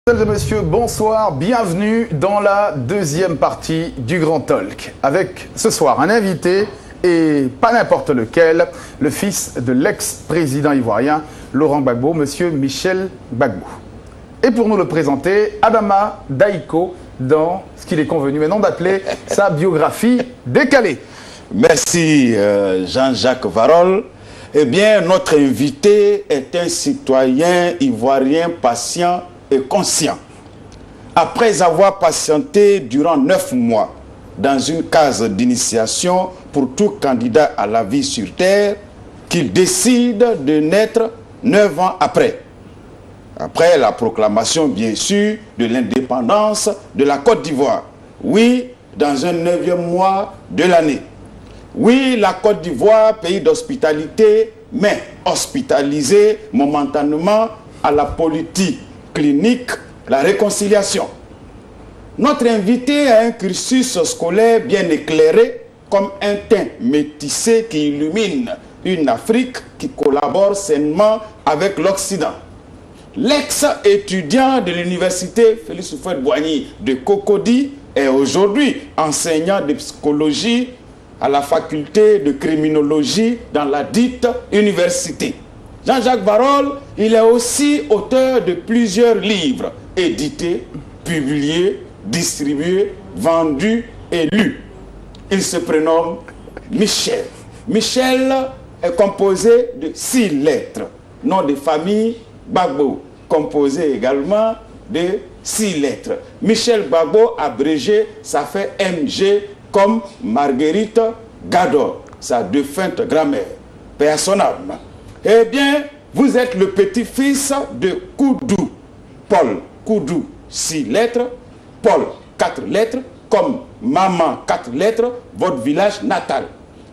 Mesdames et messieurs, bonsoir, bienvenue dans la deuxième partie du Grand Talk. Avec ce soir un invité, et pas n'importe lequel, le fils de l'ex-président ivoirien Laurent Gbagbo, monsieur Michel Gbagbo. Et pour nous le présenter, Adama Daiko, dans ce qu'il est convenu maintenant d'appeler sa biographie décalée. Merci Jean-Jacques Varol. Eh bien, notre invité est un citoyen ivoirien patient et conscient. Après avoir patienté durant 9 mois dans une case d'initiation pour tout candidat à la vie sur Terre, qu'il décide de naître 9 ans après. Après la proclamation, bien sûr, de l'indépendance de la Côte d'Ivoire. Oui, dans un 9e mois de l'année. Oui, la Côte d'Ivoire, pays d'hospitalité, mais hospitalisé momentanément à la politique clinique, la réconciliation. Notre invité a un cursus scolaire bien éclairé, comme un teint métissé qui illumine une Afrique qui collabore sainement avec l'Occident. L'ex-étudiant de l'université Félix Houphouët-Boigny de Cocody est aujourd'hui enseignant de psychologie à la faculté de criminologie dans la dite université. Jean-Jacques Varol, il est aussi auteur de plusieurs livres édités, publiés, distribués, vendus et lus. Il se prénomme Michel. Michel est composé de 6 lettres. Nom de famille Gbagbo, composé également de 6 lettres. Michel Gbagbo, abrégé, ça fait MG comme Marguerite Gador, sa défunte grand-mère. Paix à son âme. Eh bien, vous êtes le petit-fils de Koudou. Paul Koudou, 6 lettres. Paul, 4 lettres. Comme maman, 4 lettres. Votre village natal.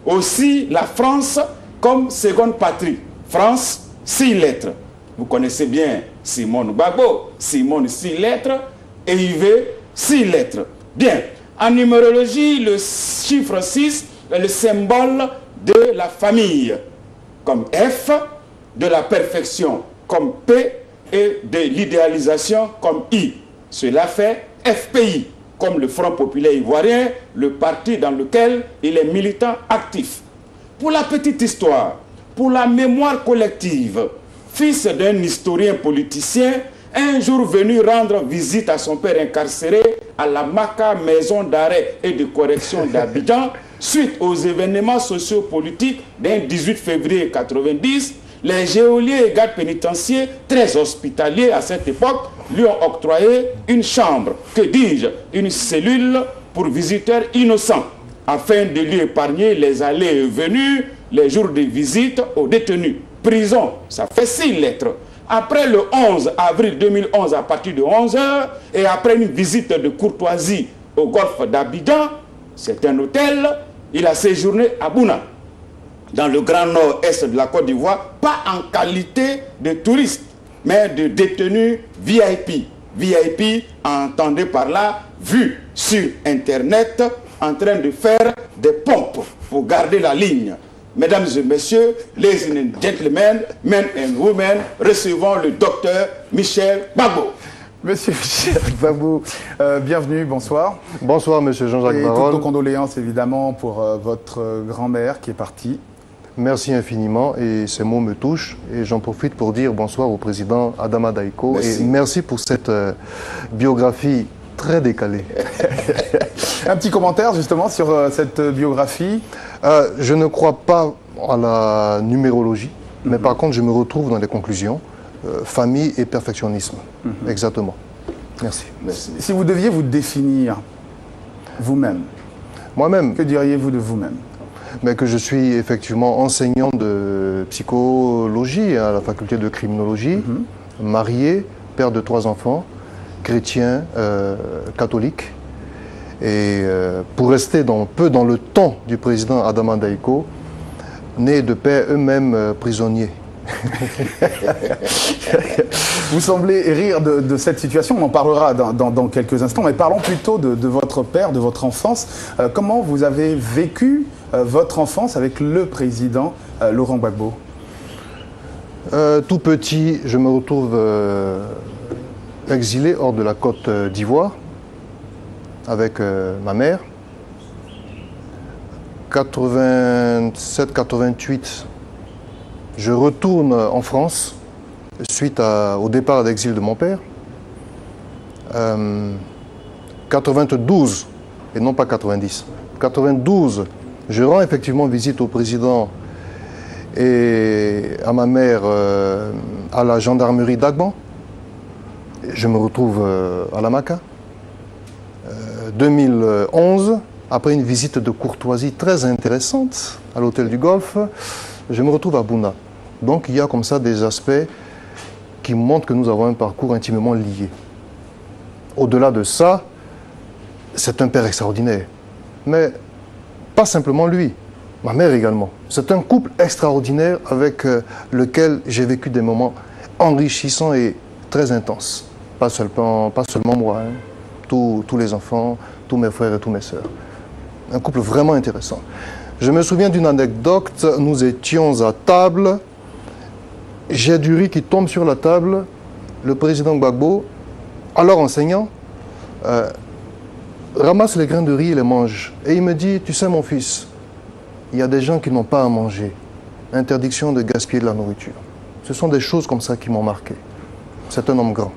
Aussi, la France comme seconde patrie. France, 6 lettres. Vous connaissez bien Simone Gbagbo. Simone, 6 lettres. Et Yves, 6 lettres. Bien. En numérologie, le chiffre 6 est le symbole de la famille. Comme F, de la perfection comme P et de l'idéalisation comme I. Cela fait FPI, comme le Front populaire ivoirien, le parti dans lequel il est militant actif. Pour la petite histoire, pour la mémoire collective, fils d'un historien politicien, un jour venu rendre visite à son père incarcéré à la Maka maison d'arrêt et de correction d'Abidjan, suite aux événements sociopolitiques d'un 18 février 90, les geôliers et gardes pénitentiaires, très hospitaliers à cette époque, lui ont octroyé une chambre, que dis-je, une cellule pour visiteurs innocents, afin de lui épargner les allées et venues, les jours de visite aux détenus. Prison, ça fait 6 lettres. Après le 11 avril 2011, à partir de 11 h, et après une visite de courtoisie au golfe d'Abidjan, c'est un hôtel, il a séjourné à Bouna, dans le grand nord-est de la Côte d'Ivoire, pas en qualité de touriste, mais de détenu VIP. VIP, entendez par là, vu sur Internet, en train de faire des pompes pour garder la ligne. Mesdames et messieurs, ladies and gentlemen, men and women, recevons le docteur Michel Gbagbo. Monsieur Michel Gbagbo, bienvenue, bonsoir. Bonsoir, monsieur Jean-Jacques Varol. Toutes nos condoléances, évidemment, pour votre grand-mère qui est partie. Merci infiniment, et ces mots me touchent. Et j'en profite pour dire bonsoir au président Adama Daiko. Merci. Et merci pour cette biographie très décalée. Un petit commentaire, justement, sur cette biographie. Je ne crois pas à la numérologie, mais par contre, je me retrouve dans les conclusions. Famille et perfectionnisme. Exactement. Merci. Merci. Si vous deviez vous définir vous-même, moi-même, que diriez-vous de vous-même? Mais que je suis effectivement enseignant de psychologie à la faculté de criminologie, marié, père de 3 enfants, chrétien, catholique. Et pour rester peu dans le temps du président Adama Daiko, nés de pères eux-mêmes prisonniers. Vous semblez rire de cette situation, on en parlera dans quelques instants, mais parlons plutôt de votre père, de votre enfance. Comment vous avez vécu votre enfance avec le président Laurent Gbagbo? Tout petit, je me retrouve exilé hors de la Côte d'Ivoire avec ma mère. 87-88, je retourne en France suite au départ d'exil de mon père. 92, et non pas 90. 92, je rends effectivement visite au président et à ma mère à la gendarmerie d'Agban. Je me retrouve à la Maca. 2011, après une visite de courtoisie très intéressante à l'hôtel du Golfe, je me retrouve à Bouna. Donc il y a comme ça des aspects qui montrent que nous avons un parcours intimement lié. Au-delà de ça, c'est un père extraordinaire. Mais pas simplement lui, ma mère également. C'est un couple extraordinaire avec lequel j'ai vécu des moments enrichissants et très intenses. Pas seulement moi, hein. Tous les enfants, tous mes frères et tous mes sœurs. Un couple vraiment intéressant. Je me souviens d'une anecdote, nous étions à table, j'ai du riz qui tombe sur la table, le président Gbagbo, alors enseignant, ramasse les grains de riz et les mange. Et il me dit, tu sais mon fils, il y a des gens qui n'ont pas à manger. Interdiction de gaspiller de la nourriture. Ce sont des choses comme ça qui m'ont marqué. C'est un homme grand.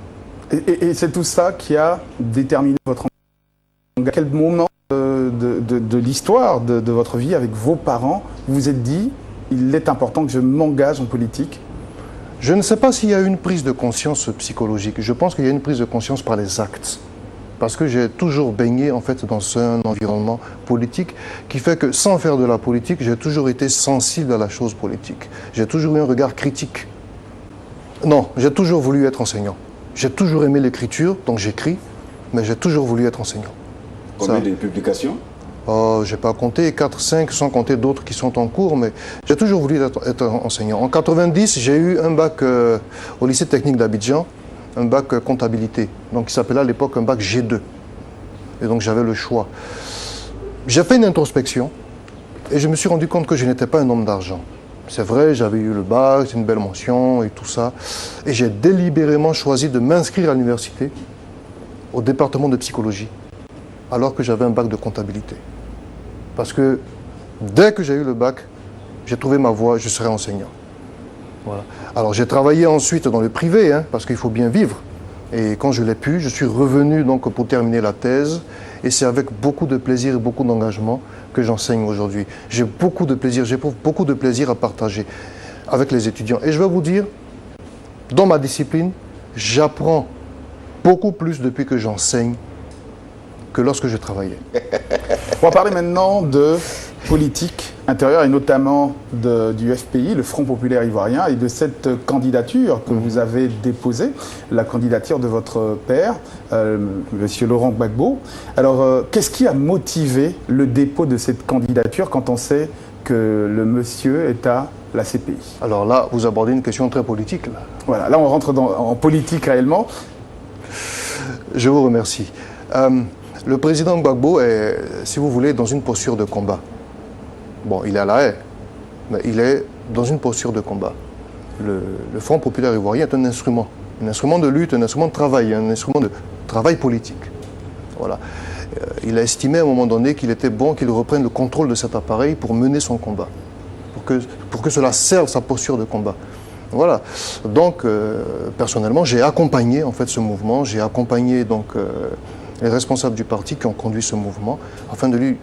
Et c'est tout ça qui a déterminé votre engagement. À quel moment de l'histoire de votre vie avec vos parents, vous vous êtes dit, il est important que je m'engage en politique? Je ne sais pas s'il y a une prise de conscience psychologique. Je pense qu'il y a une prise de conscience par les actes. Parce que j'ai toujours baigné en fait dans un environnement politique qui fait que sans faire de la politique, j'ai toujours été sensible à la chose politique. J'ai toujours eu un regard critique. Non, j'ai toujours voulu être enseignant. J'ai toujours aimé l'écriture, donc j'écris, mais j'ai toujours voulu être enseignant. Combien de publications? Je n'ai pas compté, 4, 5, sans compter d'autres qui sont en cours, mais j'ai toujours voulu être enseignant. En 90, j'ai eu un bac au lycée technique d'Abidjan, un bac comptabilité, donc qui s'appelait à l'époque un bac G2. Et donc j'avais le choix. J'ai fait une introspection et je me suis rendu compte que je n'étais pas un homme d'argent. C'est vrai, j'avais eu le bac, c'est une belle mention et tout ça. Et j'ai délibérément choisi de m'inscrire à l'université, au département de psychologie, alors que j'avais un bac de comptabilité. Parce que dès que j'ai eu le bac, j'ai trouvé ma voie, je serai enseignant. Voilà. Alors j'ai travaillé ensuite dans le privé, hein, parce qu'il faut bien vivre. Et quand je l'ai pu, je suis revenu donc pour terminer la thèse. Et c'est avec beaucoup de plaisir et beaucoup d'engagement que j'enseigne aujourd'hui. J'ai beaucoup de plaisir, j'éprouve beaucoup de plaisir à partager avec les étudiants. Et je vais vous dire, dans ma discipline, j'apprends beaucoup plus depuis que j'enseigne que lorsque je travaillais. On va parler maintenant de politique intérieure et notamment du FPI, le Front Populaire Ivoirien, et de cette candidature que vous avez déposée, la candidature de votre père, Monsieur Laurent Gbagbo. Alors, qu'est-ce qui a motivé le dépôt de cette candidature quand on sait que le monsieur est à la CPI? Alors là, vous abordez une question très politique. Là. Voilà, là on rentre en politique réellement. Je vous remercie. Le président Gbagbo est, si vous voulez, dans une posture de combat. Bon, il est à la haie, mais il est dans une posture de combat. Le Front Populaire Ivoirien est un instrument de lutte, un instrument de travail, un instrument de travail politique. Voilà. Il a estimé à un moment donné qu'il était bon qu'il reprenne le contrôle de cet appareil pour mener son combat, pour que cela serve sa posture de combat. Voilà. Donc, personnellement, j'ai accompagné en fait ce mouvement, j'ai accompagné donc les responsables du parti qui ont conduit ce mouvement afin de lui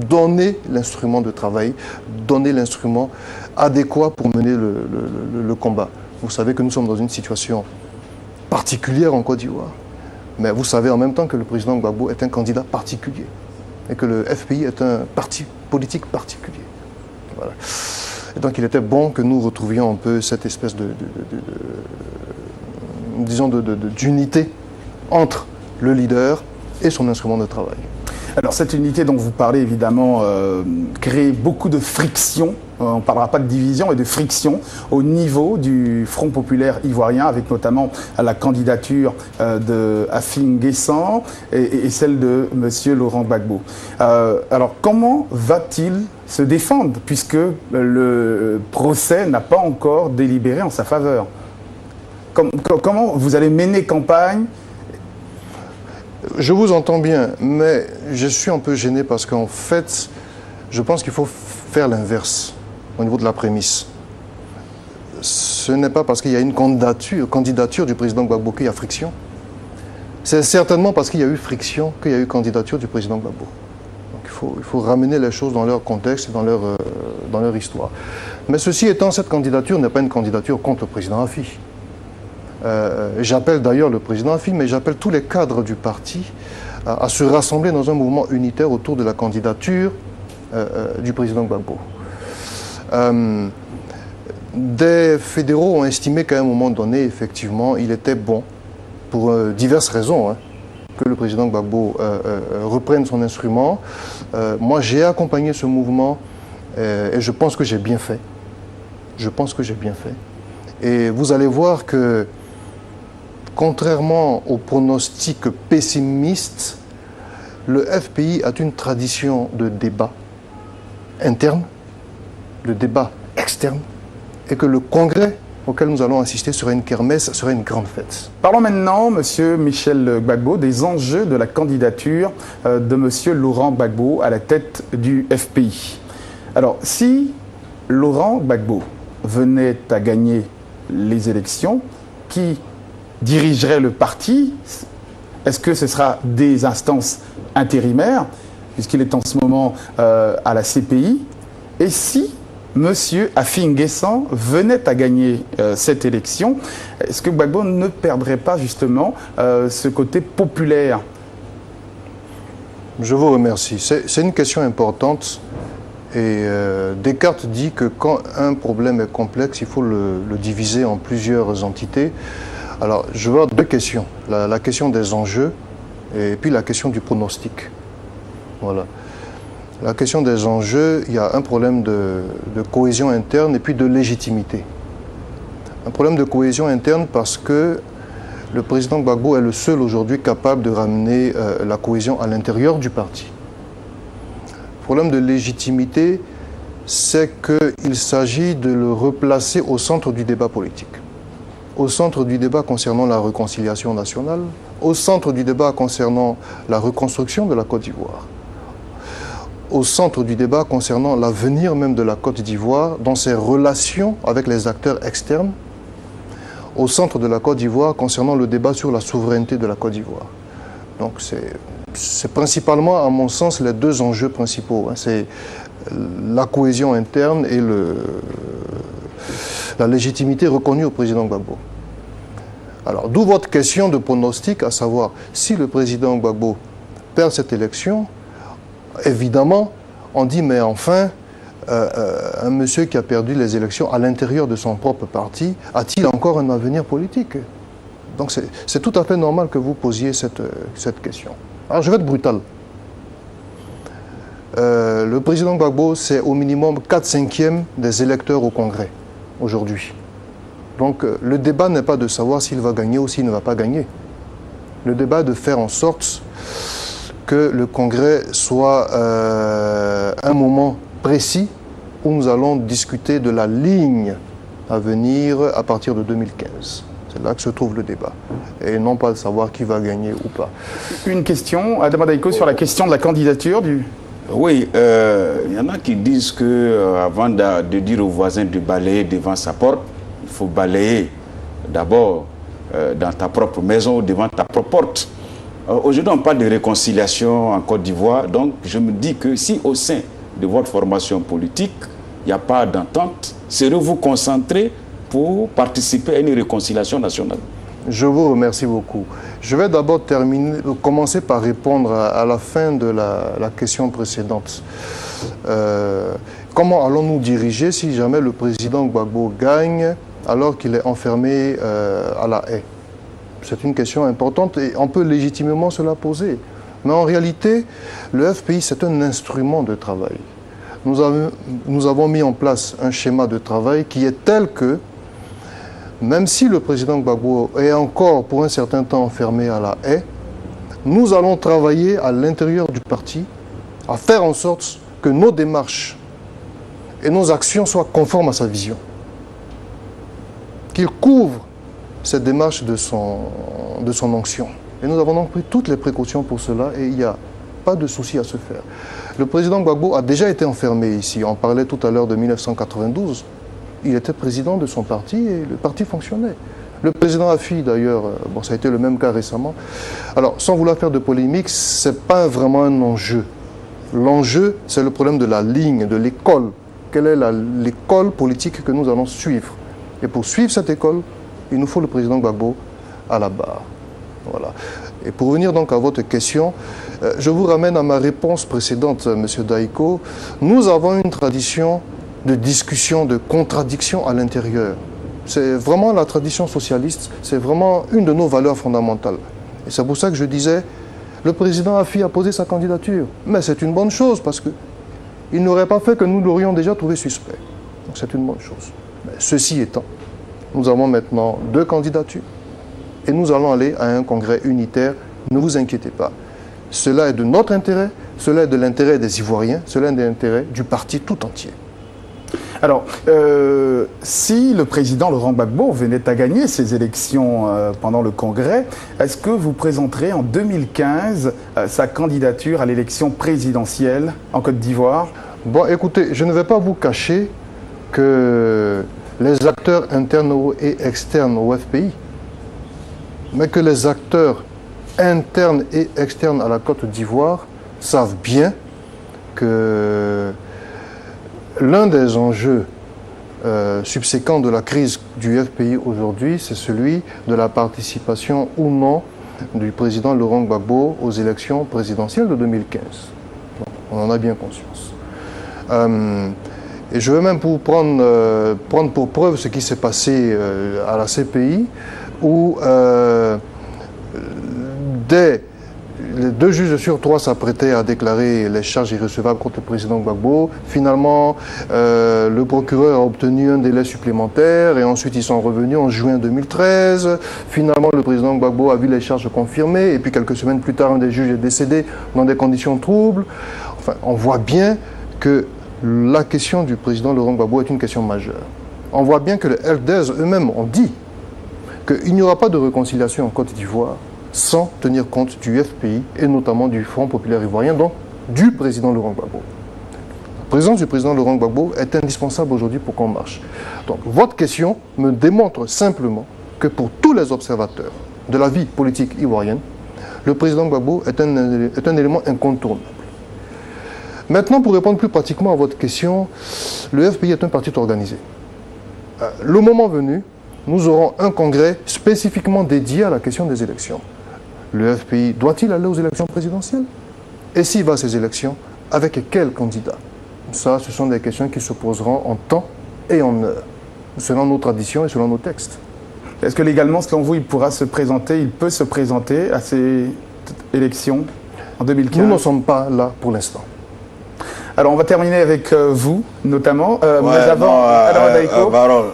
donner l'instrument de travail, donner l'instrument adéquat pour mener le combat. Vous savez que nous sommes dans une situation particulière en Côte d'Ivoire, mais vous savez en même temps que le président Gbagbo est un candidat particulier et que le FPI est un parti politique particulier. Voilà. Et donc il était bon que nous retrouvions un peu cette espèce d'unité entre le leader et son instrument de travail. Alors cette unité dont vous parlez évidemment crée beaucoup de friction, on ne parlera pas de division mais de friction au niveau du Front Populaire Ivoirien avec notamment la candidature de Afin Guessan et celle de M. Laurent Gbagbo. Alors comment va-t-il se défendre puisque le procès n'a pas encore délibéré en sa faveur? Comment vous allez mener campagne Je vous entends bien, mais je suis un peu gêné parce qu'en fait, je pense qu'il faut faire l'inverse au niveau de la prémisse. Ce n'est pas parce qu'il y a une candidature du président Gbagbo qu'il y a friction. C'est certainement parce qu'il y a eu friction qu'il y a eu candidature du président Gbagbo. Donc il faut ramener les choses dans leur contexte et dans leur histoire. Mais ceci étant, cette candidature n'est pas une candidature contre le président Afi. J'appelle d'ailleurs le président Afi, mais j'appelle tous les cadres du parti à se rassembler dans un mouvement unitaire autour de la candidature du président Gbagbo. Des fédéraux ont estimé qu'à un moment donné, effectivement, il était bon, pour diverses raisons, que le président Gbagbo reprenne son instrument. Moi, j'ai accompagné ce mouvement et je pense que j'ai bien fait. Je pense que j'ai bien fait. Et vous allez voir que, contrairement aux pronostics pessimistes, le FPI a une tradition de débat interne, de débat externe, et que le congrès auquel nous allons assister serait une kermesse, serait une grande fête. Parlons maintenant, Monsieur Michel Gbagbo, des enjeux de la candidature de Monsieur Laurent Gbagbo à la tête du FPI. Alors, si Laurent Gbagbo venait à gagner les élections, qui dirigerait le parti? Est-ce que ce sera des instances intérimaires, puisqu'il est en ce moment à la CPI? Et si Monsieur Afi N'Guessan venait à gagner cette élection, est-ce que Gbagbo ne perdrait pas justement ce côté populaire? Je vous remercie. C'est une question importante. Et Descartes dit que quand un problème est complexe, il faut le diviser en plusieurs entités. Alors, je vois deux questions. La question des enjeux et puis la question du pronostic. Voilà. La question des enjeux, il y a un problème de cohésion interne et puis de légitimité. Un problème de cohésion interne parce que le président Gbagbo est le seul aujourd'hui capable de ramener la cohésion à l'intérieur du parti. Le problème de légitimité, c'est qu'il s'agit de le replacer au centre du débat politique, au centre du débat concernant la réconciliation nationale, au centre du débat concernant la reconstruction de la Côte d'Ivoire, au centre du débat concernant l'avenir même de la Côte d'Ivoire dans ses relations avec les acteurs externes, au centre de la Côte d'Ivoire concernant le débat sur la souveraineté de la Côte d'Ivoire. Donc c'est principalement, à mon sens, les deux enjeux principaux. C'est la cohésion interne et la légitimité reconnue au président Gbagbo. Alors, d'où votre question de pronostic, à savoir, si le président Gbagbo perd cette élection, évidemment, on dit, mais enfin, un monsieur qui a perdu les élections à l'intérieur de son propre parti, a-t-il encore un avenir politique? Donc c'est tout à fait normal que vous posiez cette question. Alors je vais être brutal. Le président Gbagbo, c'est au minimum 4/5 des électeurs au Congrès, aujourd'hui. Donc le débat n'est pas de savoir s'il va gagner ou s'il ne va pas gagner. Le débat est de faire en sorte que le Congrès soit un moment précis où nous allons discuter de la ligne à venir à partir de 2015. C'est là que se trouve le débat. Et non pas de savoir qui va gagner ou pas. Une question, Adama Daïko, sur la question de la candidature du... Oui, il y en a qui disent qu'avant de dire aux voisins de balayer devant sa porte, il faut balayer d'abord dans ta propre maison ou devant ta propre porte. Aujourd'hui, on parle de réconciliation en Côte d'Ivoire. Donc, je me dis que si au sein de votre formation politique, il n'y a pas d'entente, serez-vous concentré pour participer à une réconciliation nationale? Je vous remercie beaucoup. Je vais d'abord commencer par répondre à la fin de la question précédente. Comment allons-nous diriger si jamais le président Gbagbo gagne alors qu'il est enfermé à la haie? C'est une question importante et on peut légitimement se la poser. Mais en réalité, le FPI, c'est un instrument de travail. Nous avons mis en place un schéma de travail qui est tel que, même si le président Gbagbo est encore pour un certain temps enfermé à la haie, nous allons travailler à l'intérieur du parti à faire en sorte que nos démarches et nos actions soient conformes à sa vision. Qu'il couvre cette démarche de son onction. Et nous avons donc pris toutes les précautions pour cela et il n'y a pas de souci à se faire. Le président Gbagbo a déjà été enfermé ici. On parlait tout à l'heure de 1992. Il était président de son parti et le parti fonctionnait. Le président Afi, d'ailleurs, bon, ça a été le même cas récemment. Alors, sans vouloir faire de polémique, ce n'est pas vraiment un enjeu. L'enjeu, c'est le problème de la ligne, de l'école. Quelle est l'école politique que nous allons suivre? Et pour suivre cette école, il nous faut le président Gbagbo à la barre. Voilà. Et pour revenir donc à votre question, je vous ramène à ma réponse précédente, M. Daïko. Nous avons une tradition de discussion, de contradiction à l'intérieur. C'est vraiment la tradition socialiste, c'est vraiment une de nos valeurs fondamentales. Et c'est pour ça que je disais, le président Afi a posé sa candidature. Mais c'est une bonne chose parce qu'il n'aurait pas fait que nous l'aurions déjà trouvé suspect. Donc c'est une bonne chose. Mais ceci étant, nous avons maintenant 2 candidatures et nous allons aller à un congrès unitaire. Ne vous inquiétez pas. Cela est de notre intérêt, cela est de l'intérêt des Ivoiriens, cela est de l'intérêt du parti tout entier. Alors, si le président Laurent Gbagbo venait à gagner ces élections pendant le Congrès, est-ce que vous présenterez en 2015 sa candidature à l'élection présidentielle en Côte d'Ivoire? Bon, écoutez, je ne vais pas vous cacher que les acteurs internes et externes au FPI, mais que les acteurs internes et externes à la Côte d'Ivoire savent bien que l'un des enjeux subséquents de la crise du FPI aujourd'hui, c'est celui de la participation ou non du président Laurent Gbagbo aux élections présidentielles de 2015. Donc, on en a bien conscience. Et je veux même prendre pour preuve ce qui s'est passé à la CPI, où les 2 juges sur 3 s'apprêtaient à déclarer les charges irrecevables contre le président Gbagbo. Finalement, le procureur a obtenu un délai supplémentaire et ensuite ils sont revenus en juin 2013. Finalement, le président Gbagbo a vu les charges confirmées et puis quelques semaines plus tard, un des juges est décédé dans des conditions troubles. Enfin, on voit bien que la question du président Laurent Gbagbo est une question majeure. On voit bien que les LDS eux-mêmes ont dit qu'il n'y aura pas de réconciliation en Côte d'Ivoire sans tenir compte du FPI et notamment du Front populaire ivoirien, donc du président Laurent Gbagbo. La présence du président Laurent Gbagbo est indispensable aujourd'hui pour qu'on marche. Donc votre question me démontre simplement que pour tous les observateurs de la vie politique ivoirienne, le président Gbagbo est un élément incontournable. Maintenant, pour répondre plus pratiquement à votre question, le FPI est un parti organisé. Le moment venu, nous aurons un congrès spécifiquement dédié à la question des élections. Le FPI doit-il aller aux élections présidentielles? Et s'il va à ces élections, avec quel candidat? Ça, ce sont des questions qui se poseront en temps et en heure, selon nos traditions et selon nos textes. Est-ce que légalement, selon vous, il peut se présenter à ces élections en 2015? Nous n'en sommes pas là pour l'instant. Alors, on va terminer avec vous, notamment. Mais avant, Baron,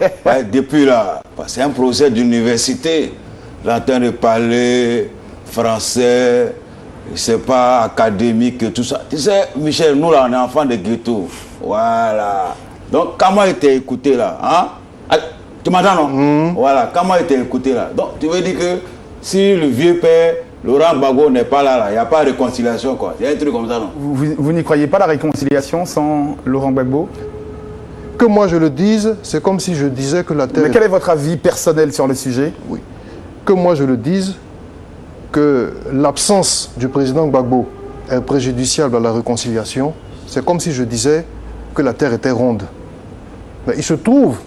depuis là, c'est un procès d'université. Là, en train de parler français, c'est pas académique, tout ça. Tu sais, Michel, nous là, on est enfants de ghetto. Voilà. Donc, comment il t'a écouté là, hein? Tu m'entends, non? Voilà, comment il t'a écouté là? Donc, tu veux dire que si le vieux père Laurent Gbagbo n'est pas là, il n'y a pas de réconciliation, quoi. Il y a un truc comme ça, non? Vous n'y croyez pas la réconciliation sans Laurent Gbagbo? Que moi je le dise, c'est comme si je disais que la Terre... Mais quel est votre avis personnel sur le sujet? Oui. Que moi je le dise, que l'absence du président Gbagbo est préjudiciable à la réconciliation, c'est comme si je disais que la Terre était ronde. Mais il se trouve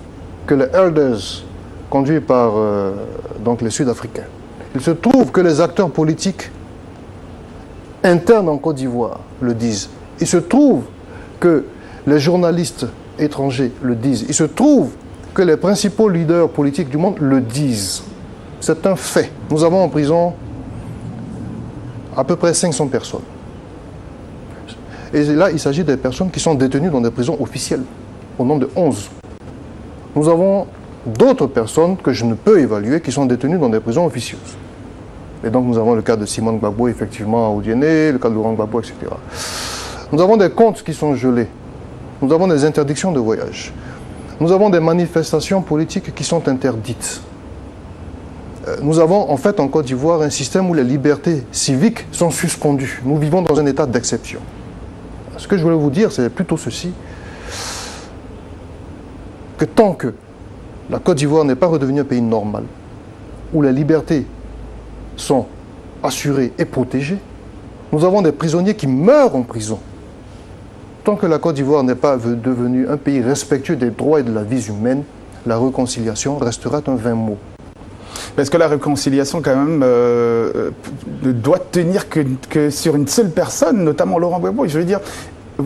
que les Elders, conduits par donc les Sud-Africains, il se trouve que les acteurs politiques internes en Côte d'Ivoire le disent. Il se trouve que les journalistes étrangers le disent. Il se trouve que les principaux leaders politiques du monde le disent. C'est un fait. Nous avons en prison à peu près 500 personnes. Et là, il s'agit des personnes qui sont détenues dans des prisons officielles, au nombre de 11. Nous avons d'autres personnes que je ne peux évaluer qui sont détenues dans des prisons officieuses. Et donc nous avons le cas de Simon Gbagbo, effectivement, à Odiéné, le cas de Laurent Gbagbo, etc. Nous avons des comptes qui sont gelés. Nous avons des interdictions de voyage. Nous avons des manifestations politiques qui sont interdites. nous avons en fait en Côte d'Ivoire un système où les libertés civiques sont suspendues. Nous vivons dans un état d'exception. Ce que je voulais vous dire, c'est plutôt ceci, que tant que la Côte d'Ivoire n'est pas redevenue un pays normal, où les libertés sont assurées et protégées, nous avons des prisonniers qui meurent en prison. Tant que la Côte d'Ivoire n'est pas devenue un pays respectueux des droits et de la vie humaine, la réconciliation restera un vain mot. Est-ce que la réconciliation, quand même, ne doit tenir que sur une seule personne, notamment Laurent Gbagbo? Je veux dire,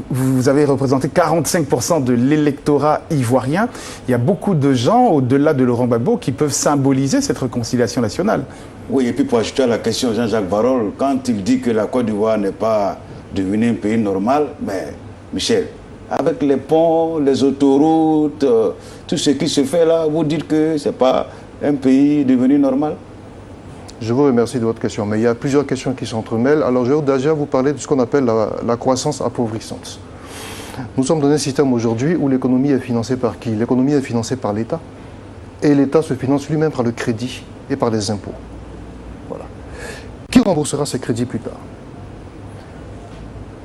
vous avez représenté 45% de l'électorat ivoirien. Il y a beaucoup de gens, au-delà de Laurent Gbagbo, qui peuvent symboliser cette réconciliation nationale. Oui, et puis pour ajouter à la question de Jean-Jacques Barrol, quand il dit que la Côte d'Ivoire n'est pas devenue un pays normal, mais Michel, avec les ponts, les autoroutes, tout ce qui se fait là, vous dites que ce n'est pas un pays devenu normal? Je vous remercie de votre question, mais il y a plusieurs questions qui s'entremêlent. Alors, je vais déjà vous parler de ce qu'on appelle la croissance appauvrissante. Nous sommes dans un système aujourd'hui où l'économie est financée par qui? L'économie est financée par l'État. Et l'État se finance lui-même par le crédit et par les impôts. Voilà. Qui remboursera ces crédits plus tard?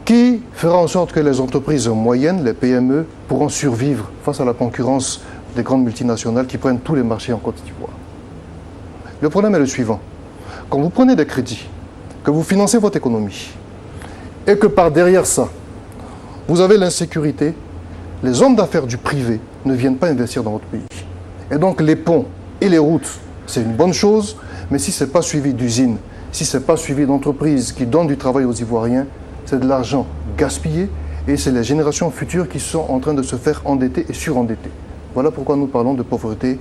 Qui fera en sorte que les entreprises moyennes, les PME, pourront survivre face à la concurrence des grandes multinationales qui prennent tous les marchés en Côte d'Ivoire? Le problème est le suivant. Quand vous prenez des crédits, que vous financez votre économie, et que par derrière ça, vous avez l'insécurité, les hommes d'affaires du privé ne viennent pas investir dans votre pays. Et donc les ponts et les routes, c'est une bonne chose, mais si ce n'est pas suivi d'usines, si ce n'est pas suivi d'entreprises qui donnent du travail aux Ivoiriens, c'est de l'argent gaspillé, et c'est les générations futures qui sont en train de se faire endetter et surendetter. Voilà pourquoi nous parlons de pauvreté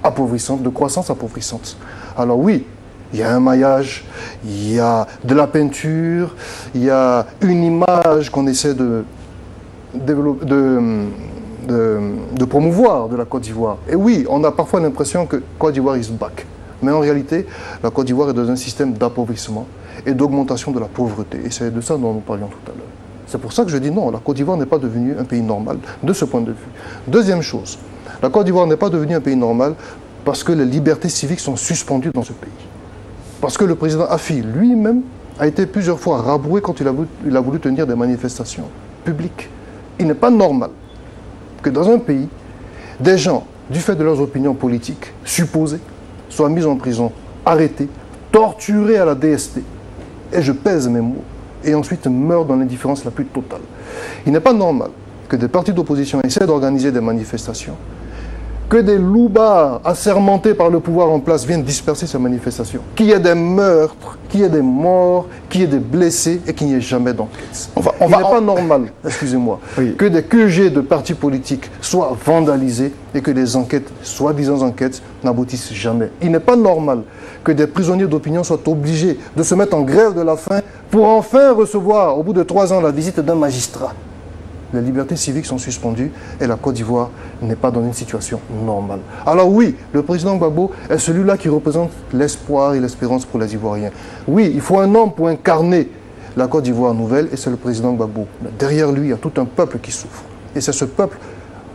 appauvrissante, de croissance appauvrissante. Alors oui, il y a un maillage, il y a de la peinture, il y a une image qu'on essaie de promouvoir de la Côte d'Ivoire. Et oui, on a parfois l'impression que Côte d'Ivoire is back. Mais en réalité, la Côte d'Ivoire est dans un système d'appauvrissement et d'augmentation de la pauvreté. Et c'est de ça dont nous parlions tout à l'heure. C'est pour ça que je dis non, la Côte d'Ivoire n'est pas devenue un pays normal de ce point de vue. Deuxième chose, la Côte d'Ivoire n'est pas devenue un pays normal parce que les libertés civiques sont suspendues dans ce pays. Parce que le président Afi lui-même a été plusieurs fois rabroué quand il a voulu tenir des manifestations publiques. Il n'est pas normal que dans un pays, des gens, du fait de leurs opinions politiques supposées, soient mis en prison, arrêtés, torturés à la DST, et je pèse mes mots, et ensuite meurent dans l'indifférence la plus totale. Il n'est pas normal que des partis d'opposition essaient d'organiser des manifestations, que des loupards assermentés par le pouvoir en place viennent disperser ces manifestations, qu'il y ait des meurtres, qu'il y ait des morts, qu'il y ait des blessés et qu'il n'y ait jamais d'enquête. Il n'est pas normal, excusez-moi, que des QG de partis politiques soient vandalisés et que des enquêtes, soi-disant enquêtes, n'aboutissent jamais. Il n'est pas normal que des prisonniers d'opinion soient obligés de se mettre en grève de la faim pour enfin recevoir, au bout de 3 ans, la visite d'un magistrat. Les libertés civiques sont suspendues et la Côte d'Ivoire n'est pas dans une situation normale. Alors oui, le président Gbagbo est celui-là qui représente l'espoir et l'espérance pour les Ivoiriens. Oui, il faut un homme pour incarner la Côte d'Ivoire nouvelle et c'est le président Gbagbo. Mais derrière lui, il y a tout un peuple qui souffre. Et c'est ce peuple,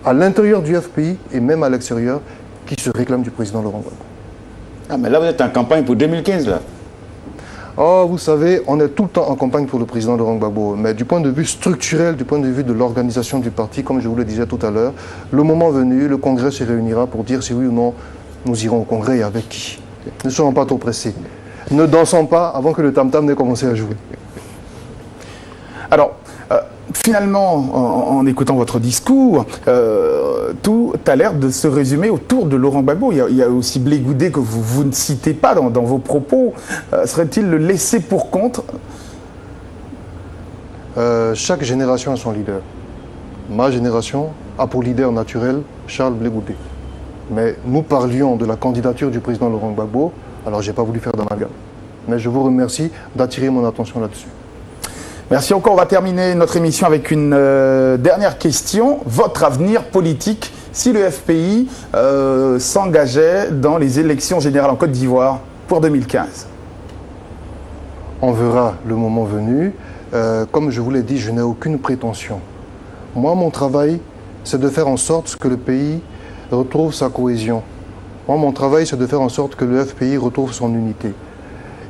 à l'intérieur du FPI et même à l'extérieur, qui se réclame du président Laurent Gbagbo. Ah mais là vous êtes en campagne pour 2015 là. Oh, vous savez, on est tout le temps en campagne pour le président Laurent Gbagbo, mais du point de vue structurel, du point de vue de l'organisation du parti, comme je vous le disais tout à l'heure, le moment venu, le Congrès se réunira pour dire si oui ou non nous irons au Congrès et avec qui. Ne soyons pas trop pressés. Ne dansons pas avant que le tam-tam n'ait commencé à jouer. Alors, finalement, en écoutant votre discours, tout a l'air de se résumer autour de Laurent Gbagbo. Il y a aussi Blé Goudé que vous ne citez pas dans vos propos. Serait-il le laisser pour compte? Chaque génération a son leader. Ma génération a pour leader naturel Charles Blé Goudé. Mais nous parlions de la candidature du président Laurent Gbagbo, alors je n'ai pas voulu faire d'amalgame. Mais je vous remercie d'attirer mon attention là-dessus. Merci encore. On va terminer notre émission avec une dernière question. Votre avenir politique, si le FPI s'engageait dans les élections générales en Côte d'Ivoire pour 2015? On verra le moment venu. Comme je vous l'ai dit, je n'ai aucune prétention. Moi, mon travail, c'est de faire en sorte que le pays retrouve sa cohésion. Moi, mon travail, c'est de faire en sorte que le FPI retrouve son unité.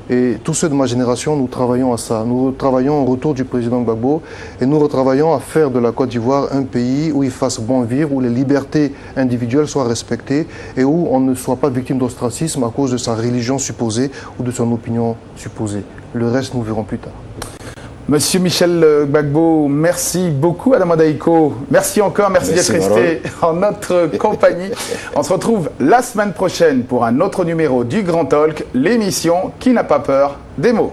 Et tous ceux de ma génération, nous travaillons à ça. Nous travaillons au retour du président Gbagbo et nous travaillons à faire de la Côte d'Ivoire un pays où il fasse bon vivre, où les libertés individuelles soient respectées et où on ne soit pas victime d'ostracisme à cause de sa religion supposée ou de son opinion supposée. Le reste, nous verrons plus tard. Monsieur Michel Gbagbo, merci beaucoup. Adama Daïko, merci encore, merci d'être resté en notre compagnie. On se retrouve la semaine prochaine pour un autre numéro du Grand Talk, l'émission qui n'a pas peur des mots.